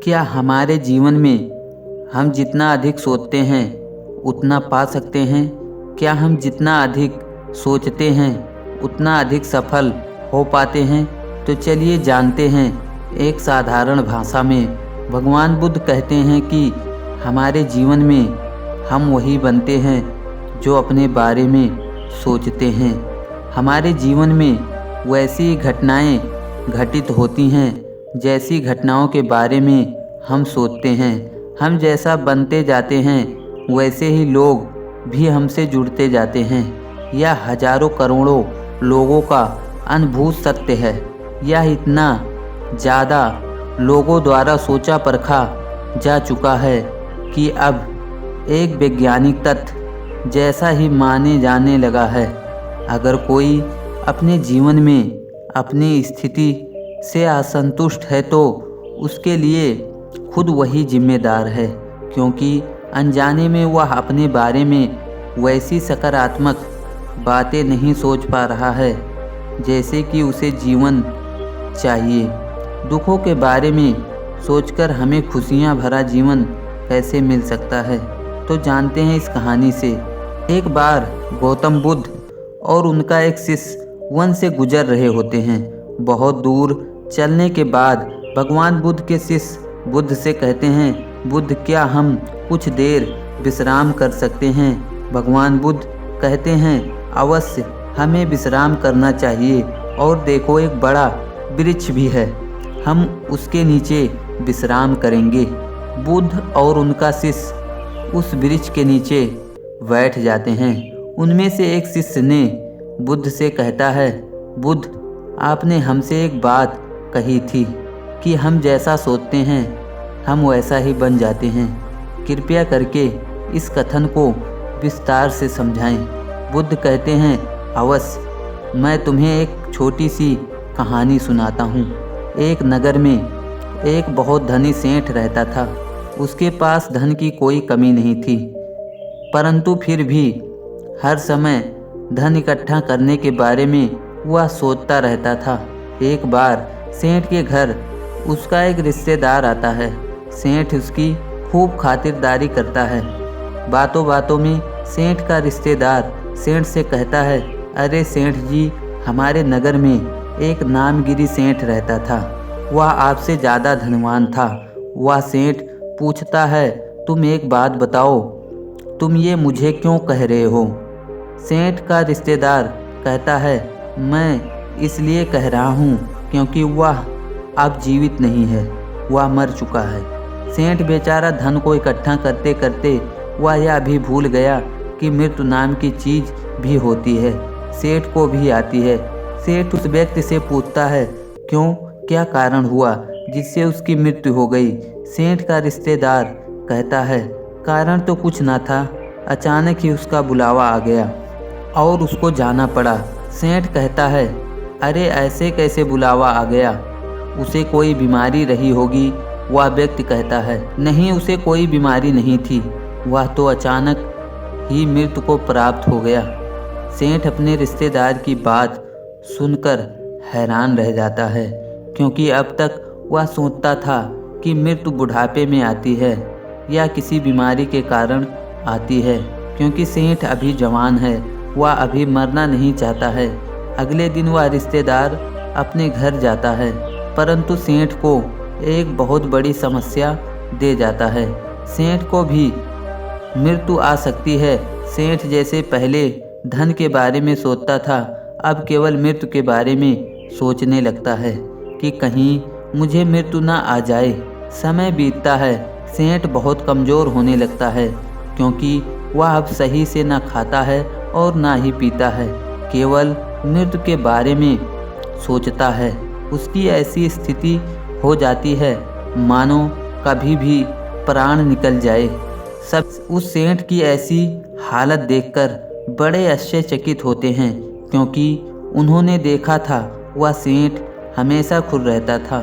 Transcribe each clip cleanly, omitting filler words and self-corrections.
क्या हमारे जीवन में हम जितना अधिक सोचते हैं उतना पा सकते हैं? क्या हम जितना अधिक सोचते हैं उतना अधिक सफल हो पाते हैं? तो चलिए जानते हैं। एक साधारण भाषा में भगवान बुद्ध कहते हैं कि हमारे जीवन में हम वही बनते हैं जो अपने बारे में सोचते हैं। हमारे जीवन में वैसी घटनाएं घटित होती हैं जैसी घटनाओं के बारे में हम सोचते हैं। हम जैसा बनते जाते हैं वैसे ही लोग भी हमसे जुड़ते जाते हैं। यह हजारों करोड़ों लोगों का अनुभूत सत्य है। यह इतना ज़्यादा लोगों द्वारा सोचा परखा जा चुका है कि अब एक वैज्ञानिक तथ्य जैसा ही माने जाने लगा है। अगर कोई अपने जीवन में अपनी स्थिति से असंतुष्ट है तो उसके लिए खुद वही जिम्मेदार है, क्योंकि अनजाने में वह अपने बारे में वैसी सकारात्मक बातें नहीं सोच पा रहा है जैसे कि उसे जीवन चाहिए। दुखों के बारे में सोचकर हमें खुशियाँ भरा जीवन कैसे मिल सकता है? तो जानते हैं इस कहानी से। एक बार गौतम बुद्ध और उनका एक शिष्य वन से गुजर रहे होते हैं। बहुत दूर चलने के बाद भगवान बुद्ध के शिष्य बुद्ध से कहते हैं, बुद्ध क्या हम कुछ देर विश्राम कर सकते हैं? भगवान बुद्ध कहते हैं, अवश्य हमें विश्राम करना चाहिए। और देखो एक बड़ा वृक्ष भी है, हम उसके नीचे विश्राम करेंगे। बुद्ध और उनका शिष्य उस वृक्ष के नीचे बैठ जाते हैं। उनमें से एक शिष्य ने बुद्ध से कहता है, बुद्ध आपने हमसे एक बात कही थी कि हम जैसा सोचते हैं हम वैसा ही बन जाते हैं। कृपया करके इस कथन को विस्तार से समझाएं। बुद्ध कहते हैं, अवश्य, मैं तुम्हें एक छोटी सी कहानी सुनाता हूँ। एक नगर में एक बहुत धनी सेठ रहता था। उसके पास धन की कोई कमी नहीं थी, परंतु फिर भी हर समय धन इकट्ठा करने के बारे में वह सोचता रहता था। एक बार सेठ के घर उसका एक रिश्तेदार आता है। सेठ उसकी खूब खातिरदारी करता है। बातों बातों में सेठ का रिश्तेदार सेठ से कहता है, अरे सेठ जी, हमारे नगर में एक नामगिरी सेठ रहता था। वह आपसे ज़्यादा धनवान था। वह सेठ पूछता है, तुम एक बात बताओ, तुम ये मुझे क्यों कह रहे हो? सेठ का रिश्तेदार कहता है, मैं इसलिए कह रहा हूँ क्योंकि वह अब जीवित नहीं है, वह मर चुका है। सेठ बेचारा धन को इकट्ठा करते करते वह यह भी भूल गया कि मृत्यु नाम की चीज़ भी होती है, सेठ को भी आती है। सेठ उस व्यक्ति से पूछता है, क्यों, क्या कारण हुआ जिससे उसकी मृत्यु हो गई? सेठ का रिश्तेदार कहता है, कारण तो कुछ ना था, अचानक ही उसका बुलावा आ गया और उसको जाना पड़ा। सेठ कहता है, अरे ऐसे कैसे बुलावा आ गया? उसे कोई बीमारी रही होगी। वह व्यक्ति कहता है, नहीं, उसे कोई बीमारी नहीं थी, वह तो अचानक ही मृत्यु को प्राप्त हो गया। सेठ अपने रिश्तेदार की बात सुनकर हैरान रह जाता है, क्योंकि अब तक वह सोचता था कि मृत्यु बुढ़ापे में आती है या किसी बीमारी के कारण आती है, क्योंकि सेठ अभी जवान है, वह अभी मरना नहीं चाहता है। अगले दिन वह रिश्तेदार अपने घर जाता है, परंतु सेठ को एक बहुत बड़ी समस्या दे जाता है। सेठ को भी मृत्यु आ सकती है। सेठ जैसे पहले धन के बारे में सोचता था, अब केवल मृत्यु के बारे में सोचने लगता है कि कहीं मुझे मृत्यु ना आ जाए। समय बीतता है। सेठ बहुत कमज़ोर होने लगता है, क्योंकि वह अब सही से ना खाता है और ना ही पीता है, केवल मृत्यु के बारे में सोचता है। उसकी ऐसी स्थिति हो जाती है मानो कभी भी प्राण निकल जाए। सब उस सेठ की ऐसी हालत देखकर बड़े आश्चर्यचकित होते हैं, क्योंकि उन्होंने देखा था वह सेठ हमेशा खुश रहता था,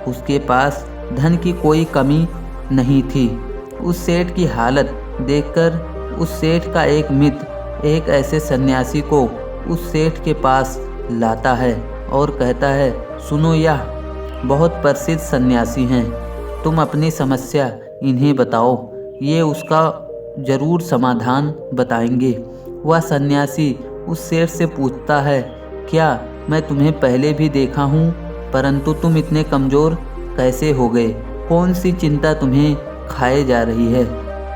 उसके पास धन की कोई कमी नहीं थी। उस सेठ की हालत देखकर उस सेठ का एक मित्र एक ऐसे सन्यासी को उस सेठ के पास लाता है और कहता है, सुनो, यह बहुत प्रसिद्ध सन्यासी हैं, तुम अपनी समस्या इन्हें बताओ, ये उसका जरूर समाधान बताएंगे। वह सन्यासी उस शेर से पूछता है, क्या मैं तुम्हें पहले भी देखा हूँ, परंतु तुम इतने कमज़ोर कैसे हो गए? कौन सी चिंता तुम्हें खाए जा रही है?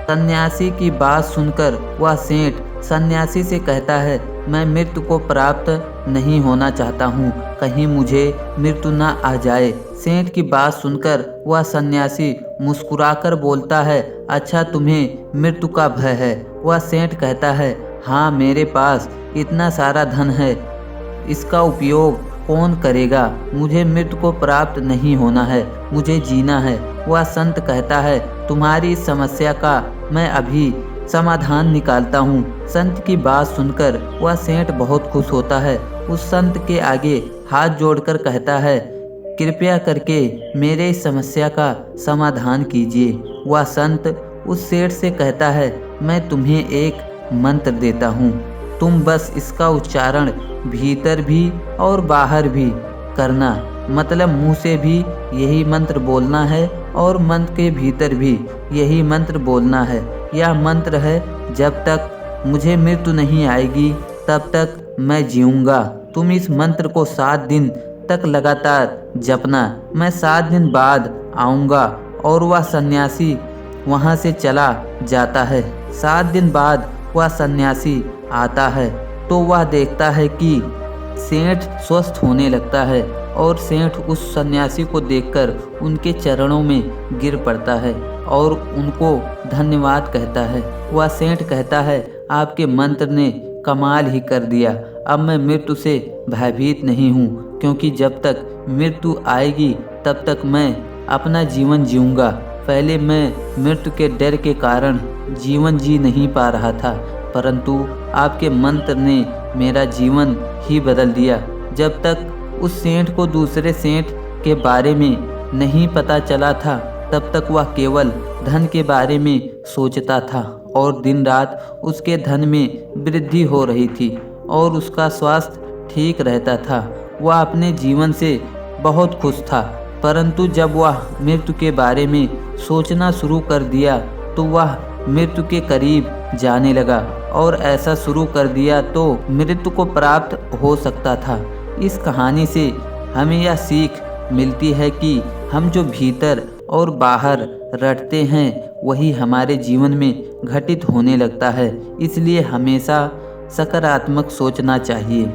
सन्यासी की बात सुनकर वह सेठ सन्यासी से कहता है, मैं मृत्यु को प्राप्त नहीं होना चाहता हूँ, कहीं मुझे मृत्यु न आ जाए। सेठ की बात सुनकर वह सन्यासी मुस्कुराकर बोलता है, अच्छा तुम्हें मृत्यु का भय है? वह सेठ कहता है, हाँ मेरे पास इतना सारा धन है, इसका उपयोग कौन करेगा? मुझे मृत्यु को प्राप्त नहीं होना है, मुझे जीना है। वह संत कहता है, तुम्हारी इस समस्या का मैं अभी समाधान निकालता हूँ। संत की बात सुनकर वह सेठ बहुत खुश होता है। उस संत के आगे हाथ जोड़कर कहता है, कृपया करके मेरे इस समस्या का समाधान कीजिए। वह संत उस सेठ से कहता है, मैं तुम्हें एक मंत्र देता हूँ, तुम बस इसका उच्चारण भीतर भी और बाहर भी करना, मतलब मुंह से भी यही मंत्र बोलना है और मन के भीतर भी यही मंत्र बोलना है। यह मंत्र है, जब तक मुझे मृत्यु नहीं आएगी तब तक मैं जीऊँगा। तुम इस मंत्र को 7 दिन तक लगातार जपना। मैं 7 दिन बाद आऊँगा। और वह सन्यासी वहाँ से चला जाता है। 7 दिन बाद वह सन्यासी आता है तो वह देखता है कि सेठ स्वस्थ होने लगता है और सेठ उस सन्यासी को देखकर उनके चरणों में गिर पड़ता है और उनको धन्यवाद कहता है। वह सेठ कहता है, आपके मंत्र ने कमाल ही कर दिया। अब मैं मृत्यु से भयभीत नहीं हूँ, क्योंकि जब तक मृत्यु आएगी तब तक मैं अपना जीवन जीऊँगा। पहले मैं मृत्यु के डर के कारण जीवन जी नहीं पा रहा था, परंतु आपके मंत्र ने मेरा जीवन ही बदल दिया। जब तक उस सेठ को दूसरे सेठ के बारे में नहीं पता चला था, तब तक वह केवल धन के बारे में सोचता था और दिन रात उसके धन में वृद्धि हो रही थी और उसका स्वास्थ्य ठीक रहता था। वह अपने जीवन से बहुत खुश था, परंतु जब वह मृत्यु के बारे में सोचना शुरू कर दिया तो वह मृत्यु के करीब जाने लगा और ऐसा शुरू कर दिया तो मृत्यु को प्राप्त हो सकता था। इस कहानी से हमें यह सीख मिलती है कि हम जो भीतर और बाहर रटते हैं वही हमारे जीवन में घटित होने लगता है। इसलिए हमेशा सकारात्मक सोचना चाहिए।